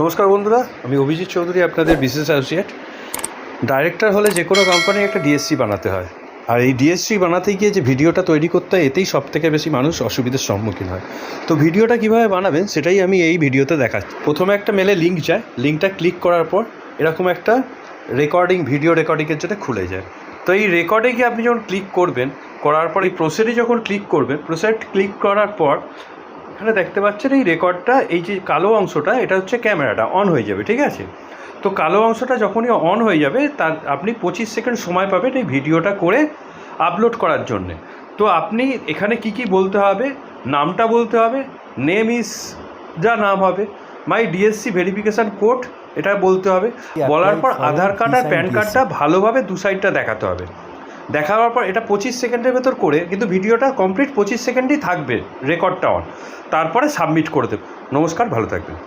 নমস্কার বন্ধুরা, আমি অভিজিৎ চৌধুরী, আপনাদের বিজনেস অ্যাসোসিয়েট। ডাইরেক্টর হলে যে কোনো কোম্পানি একটা ডিএসসি বানাতে হয়, আর এই ডিএসসি বানাতে গিয়ে যে ভিডিওটা তৈরি করতে হয়, এতেই সবথেকে বেশি মানুষ অসুবিধার সম্মুখীন হয়। তো ভিডিওটা কীভাবে বানাবেন সেটাই আমি এই ভিডিওতে দেখাচ্ছি। প্রথমে একটা মেলে লিঙ্ক যায়, লিঙ্কটা ক্লিক করার পর এরকম একটা ভিডিও রেকর্ডিংয়ের জন্য খুলে যায়। তো এই রেকর্ডিংয়ে আপনি যখন ক্লিক করবেন, করার পর এই প্রসেডে যখন ক্লিক করবেন, প্রসেড ক্লিক করার পর এখানে দেখতে পাচ্ছেন এই রেকর্ডটা, এই যে কালো অংশটা, এটা হচ্ছে ক্যামেরাটা অন হয়ে যাবে, ঠিক আছে? তো কালো অংশটা যখনই অন হয়ে যাবে, তার আপনি 25 সেকেন্ড সময় পাবেন এই ভিডিওটা করে আপলোড করার জন্যে। তো আপনি এখানে কি বলতে হবে, নামটা বলতে হবে, নেম ইজ যা নাম হবে, মাই ডিএসসি ভেরিফিকেশান কোড, এটা বলতে হবে। বলার পর আধার কার্ড আর প্যান কার্ডটা ভালোভাবে দু সাইডটা দেখাতে হবে। দেখাবার পর এটা 25 সেকেন্ডের ভেতর করে, কিন্তু ভিডিওটা কমপ্লিট 25 সেকেন্ডই থাকবে রেকর্ডটা অন, তারপরে সাবমিট করে দেব। নমস্কার, ভালো থাকবেন।